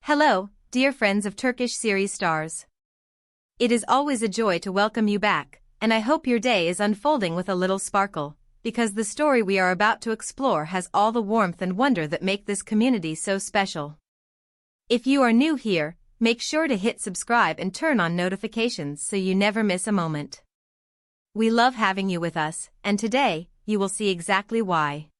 Hello, dear friends of Turkish series stars. It is always a joy to welcome you back, and I hope your day is unfolding with a little sparkle, because the story we are about to explore has all the warmth and wonder that make this community so special. If you are new here, make sure to hit subscribe and turn on notifications so you never miss a moment. We love having you with us, and today, you will see exactly why.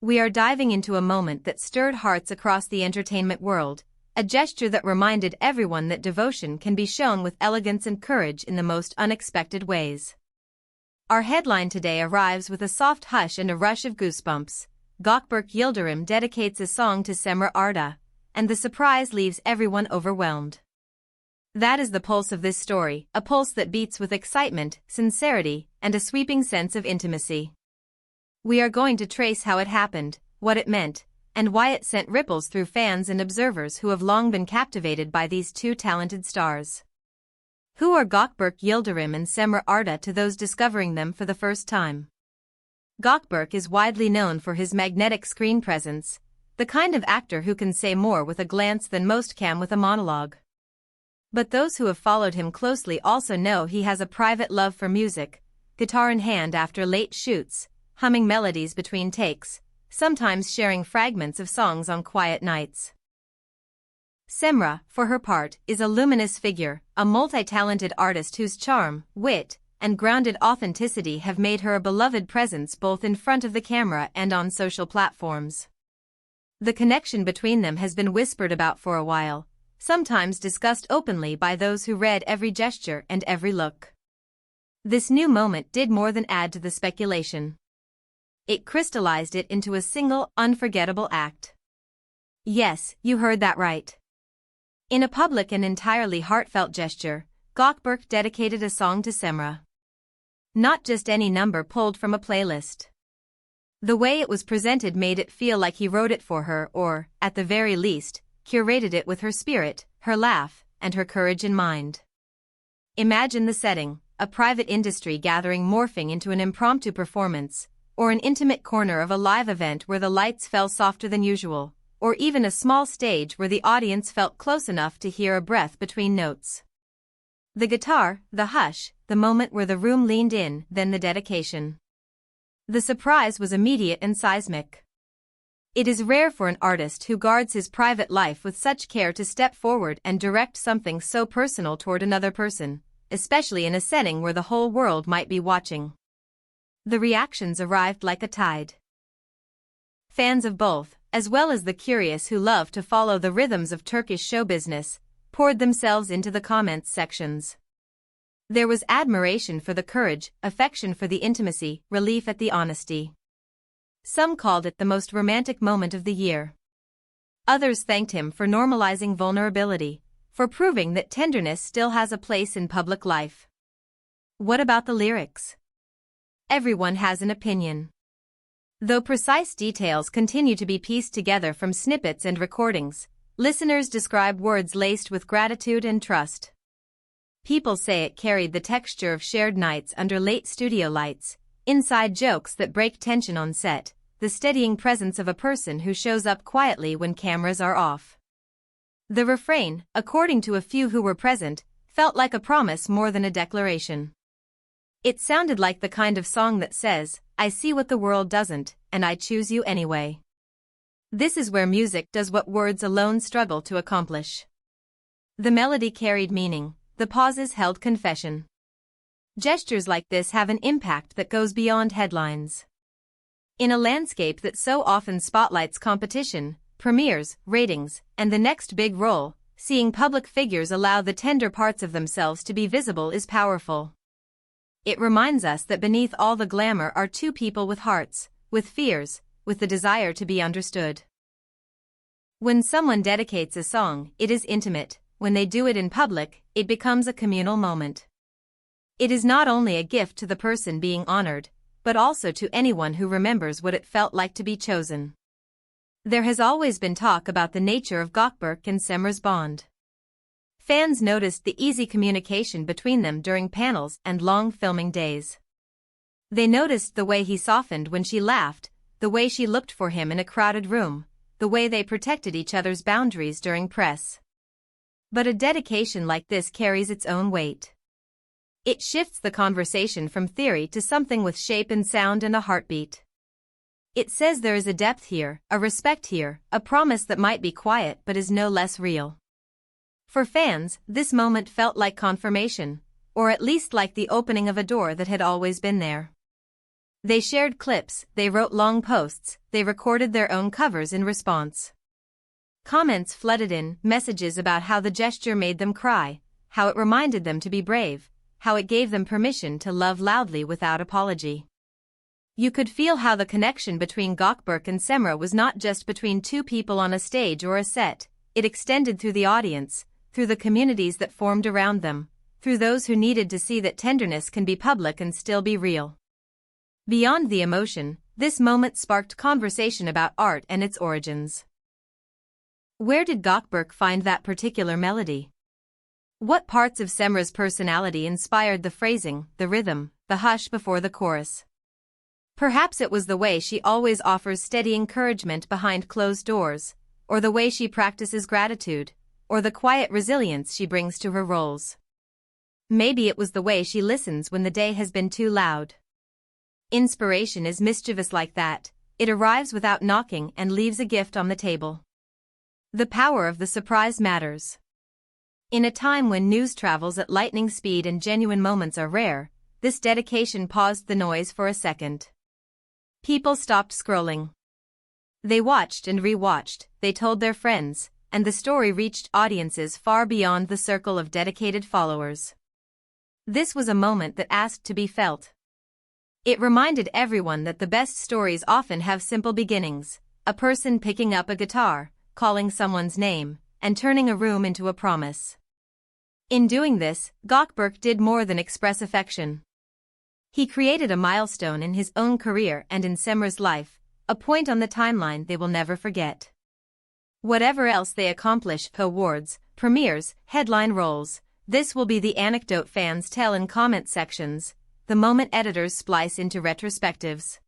We are diving into a moment that stirred hearts across the entertainment world, a gesture that reminded everyone that devotion can be shown with elegance and courage in the most unexpected ways. Our headline today arrives with a soft hush and a rush of goosebumps. Gökberk Yildirim dedicates a song to Semra Arda, and the surprise leaves everyone overwhelmed. That is the pulse of this story, a pulse that beats with excitement, sincerity, and a sweeping sense of intimacy. We are going to trace how it happened, what it meant, and why it sent ripples through fans and observers who have long been captivated by these two talented stars. Who are Gökberk Yildirim and Semra Arda to those discovering them for the first time? Gökberk is widely known for his magnetic screen presence, the kind of actor who can say more with a glance than most can with a monologue. But those who have followed him closely also know he has a private love for music, guitar in hand after late shoots, humming melodies between takes, sometimes sharing fragments of songs on quiet nights. Semra, for her part, is a luminous figure, a multi-talented artist whose charm, wit, and grounded authenticity have made her a beloved presence both in front of the camera and on social platforms. The connection between them has been whispered about for a while, sometimes discussed openly by those who read every gesture and every look. This new moment did more than add to the speculation. It crystallized it into a single, unforgettable act. Yes, you heard that right. In a public and entirely heartfelt gesture, Gökberk dedicated a song to Semra. Not just any number pulled from a playlist. The way it was presented made it feel like he wrote it for her or, at the very least, curated it with her spirit, her laugh, and her courage in mind. Imagine the setting, a private industry gathering morphing into an impromptu performance, or an intimate corner of a live event where the lights fell softer than usual, or even a small stage where the audience felt close enough to hear a breath between notes. The guitar, the hush, the moment where the room leaned in, then the dedication. The surprise was immediate and seismic. It is rare for an artist who guards his private life with such care to step forward and direct something so personal toward another person, especially in a setting where the whole world might be watching. The reactions arrived like a tide. Fans of both, as well as the curious who love to follow the rhythms of Turkish show business, poured themselves into the comments sections. There was admiration for the courage, affection for the intimacy, relief at the honesty. Some called it the most romantic moment of the year. Others thanked him for normalizing vulnerability, for proving that tenderness still has a place in public life. What about the lyrics? Everyone has an opinion. Though precise details continue to be pieced together from snippets and recordings, listeners describe words laced with gratitude and trust. People say it carried the texture of shared nights under late studio lights, inside jokes that break tension on set, the steadying presence of a person who shows up quietly when cameras are off. The refrain, according to a few who were present, felt like a promise more than a declaration. It sounded like the kind of song that says, "I see what the world doesn't, and I choose you anyway." This is where music does what words alone struggle to accomplish. The melody carried meaning, the pauses held confession. Gestures like this have an impact that goes beyond headlines. In a landscape that so often spotlights competition, premieres, ratings, and the next big role, seeing public figures allow the tender parts of themselves to be visible is powerful. It reminds us that beneath all the glamour are two people with hearts, with fears, with the desire to be understood. When someone dedicates a song, it is intimate. When they do it in public, it becomes a communal moment. It is not only a gift to the person being honored, but also to anyone who remembers what it felt like to be chosen. There has always been talk about the nature of Gökberk and Semra's bond. Fans noticed the easy communication between them during panels and long filming days. They noticed the way he softened when she laughed, the way she looked for him in a crowded room, the way they protected each other's boundaries during press. But a dedication like this carries its own weight. It shifts the conversation from theory to something with shape and sound and a heartbeat. It says there is a depth here, a respect here, a promise that might be quiet but is no less real. For fans, this moment felt like confirmation, or at least like the opening of a door that had always been there. They shared clips, they wrote long posts, they recorded their own covers in response. Comments flooded in, messages about how the gesture made them cry, how it reminded them to be brave, how it gave them permission to love loudly without apology. You could feel how the connection between Gökberk and Semra was not just between two people on a stage or a set, it extended through the audience, through the communities that formed around them, through those who needed to see that tenderness can be public and still be real. Beyond the emotion, this moment sparked conversation about art and its origins. Where did Gökberk find that particular melody? What parts of Semra's personality inspired the phrasing, the rhythm, the hush before the chorus? Perhaps it was the way she always offers steady encouragement behind closed doors, or the way she practices gratitude, or the quiet resilience she brings to her roles. Maybe it was the way she listens when the day has been too loud. Inspiration is mischievous like that, it arrives without knocking and leaves a gift on the table. The power of the surprise matters. In a time when news travels at lightning speed and genuine moments are rare, this dedication paused the noise for a second. People stopped scrolling. They watched and rewatched, they told their friends, and the story reached audiences far beyond the circle of dedicated followers. This was a moment that asked to be felt. It reminded everyone that the best stories often have simple beginnings, a person picking up a guitar, calling someone's name, and turning a room into a promise. In doing this, Gökberk did more than express affection. He created a milestone in his own career and in Semra's life, a point on the timeline they will never forget. Whatever else they accomplish, awards, premieres, headline roles, this will be the anecdote fans tell in comment sections, the moment editors splice into retrospectives.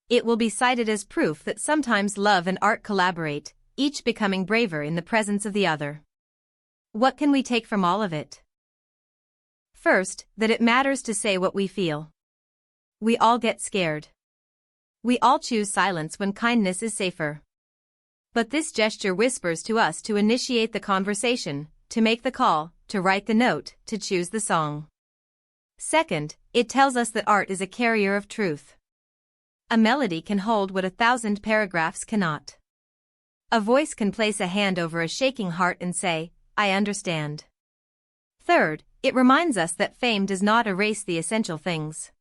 It will be cited as proof that sometimes love and art collaborate, each becoming braver in the presence of the other. What can we take from all of it? First, that it matters to say what we feel. We all get scared. We all choose silence when kindness is safer. But this gesture whispers to us to initiate the conversation, to make the call, to write the note, to choose the song. Second, it tells us that art is a carrier of truth. A melody can hold what 1,000 paragraphs cannot. A voice can place a hand over a shaking heart and say, I understand. Third, it reminds us that fame does not erase the essential things.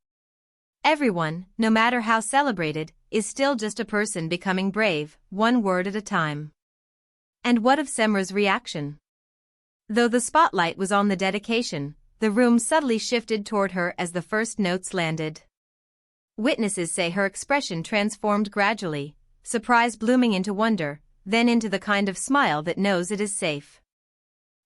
Everyone, no matter how celebrated, is still just a person becoming brave, one word at a time. And what of Semra's reaction? Though the spotlight was on the dedication, the room subtly shifted toward her as the first notes landed. Witnesses say her expression transformed gradually, surprise blooming into wonder, then into the kind of smile that knows it is safe.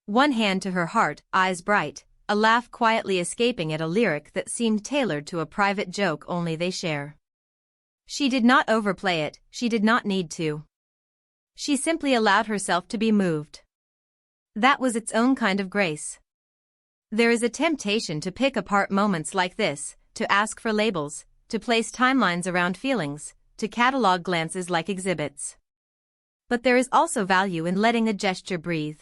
One hand to her heart, eyes bright, a laugh quietly escaping at a lyric that seemed tailored to a private joke only they share. She did not overplay it, she did not need to. She simply allowed herself to be moved. That was its own kind of grace. There is a temptation to pick apart moments like this, to ask for labels, to place timelines around feelings, to catalog glances like exhibits. But there is also value in letting a gesture breathe.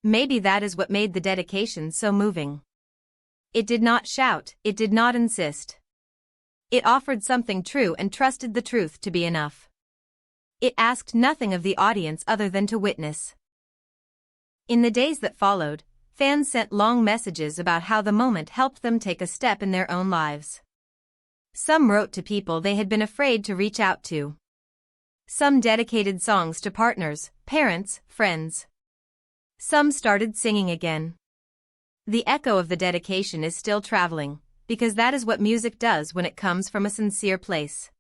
Maybe that is what made the dedication so moving. It did not shout, it did not insist. It offered something true and trusted the truth to be enough. It asked nothing of the audience other than to witness. In the days that followed, fans sent long messages about how the moment helped them take a step in their own lives. Some wrote to people they had been afraid to reach out to. Some dedicated songs to partners, parents, friends. Some started singing again. The echo of the dedication is still traveling, because that is what music does when it comes from a sincere place.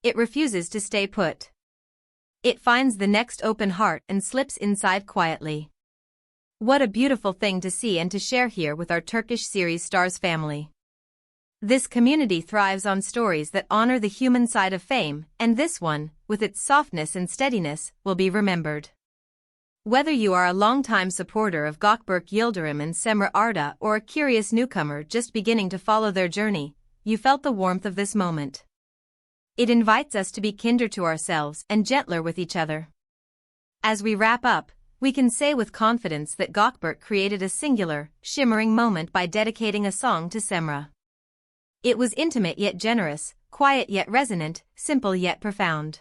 It refuses to stay put. It finds the next open heart and slips inside quietly. What a beautiful thing to see and to share here with our Turkish series stars family. This community thrives on stories that honor the human side of fame, and this one, with its softness and steadiness, will be remembered. Whether you are a longtime supporter of Gökberk Yildirim and Semra Arda or a curious newcomer just beginning to follow their journey, you felt the warmth of this moment. It invites us to be kinder to ourselves and gentler with each other. As we wrap up, we can say with confidence that Gökberk created a singular, shimmering moment by dedicating a song to Semra. It was intimate yet generous, quiet yet resonant, simple yet profound.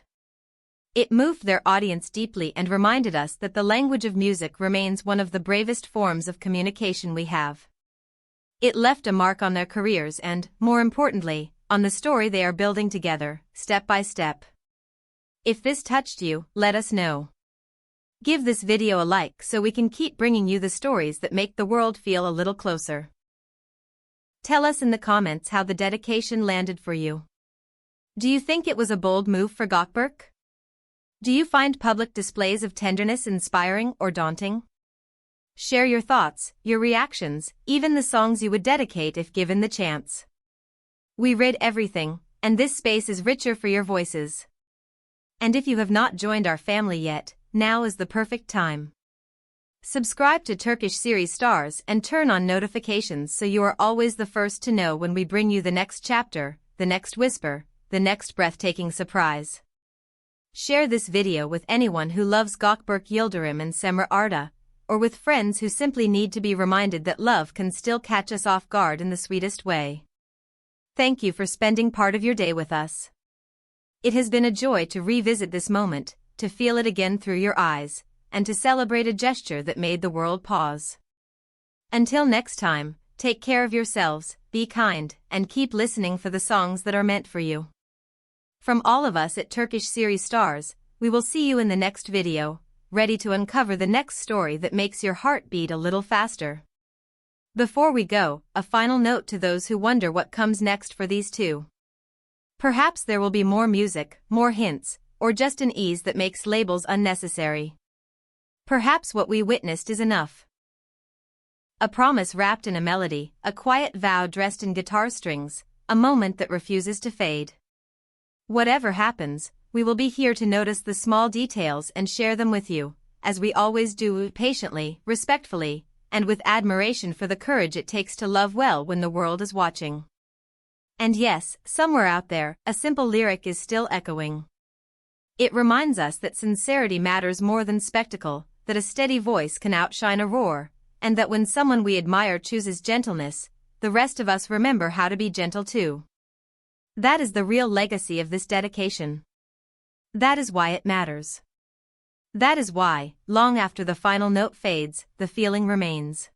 It moved their audience deeply and reminded us that the language of music remains one of the bravest forms of communication we have. It left a mark on their careers and, more importantly, on the story they are building together, step by step. If this touched you, let us know. Give this video a like so we can keep bringing you the stories that make the world feel a little closer. Tell us in the comments how the dedication landed for you. Do you think it was a bold move for Gökberk? Do you find public displays of tenderness inspiring or daunting? Share your thoughts, your reactions, even the songs you would dedicate if given the chance. We read everything, and this space is richer for your voices. And if you have not joined our family yet, now is the perfect time. Subscribe to Turkish Series Stars and turn on notifications so you are always the first to know when we bring you the next chapter, the next whisper, the next breathtaking surprise. Share this video with anyone who loves Gökberk Yildirim and Semra Arda, or with friends who simply need to be reminded that love can still catch us off guard in the sweetest way. Thank you for spending part of your day with us. It has been a joy to revisit this moment, to feel it again through your eyes, and to celebrate a gesture that made the world pause. Until next time, take care of yourselves, be kind, and keep listening for the songs that are meant for you. From all of us at Turkish Series Stars, we will see you in the next video, ready to uncover the next story that makes your heart beat a little faster. Before we go, a final note to those who wonder what comes next for these two. Perhaps there will be more music, more hints, or just an ease that makes labels unnecessary. Perhaps what we witnessed is enough. A promise wrapped in a melody, a quiet vow dressed in guitar strings, a moment that refuses to fade. Whatever happens, we will be here to notice the small details and share them with you, as we always do, patiently, respectfully, and with admiration for the courage it takes to love well when the world is watching. And yes, somewhere out there, a simple lyric is still echoing. It reminds us that sincerity matters more than spectacle, that a steady voice can outshine a roar, and that when someone we admire chooses gentleness, the rest of us remember how to be gentle too. That is the real legacy of this dedication. That is why it matters. That is why, long after the final note fades, the feeling remains.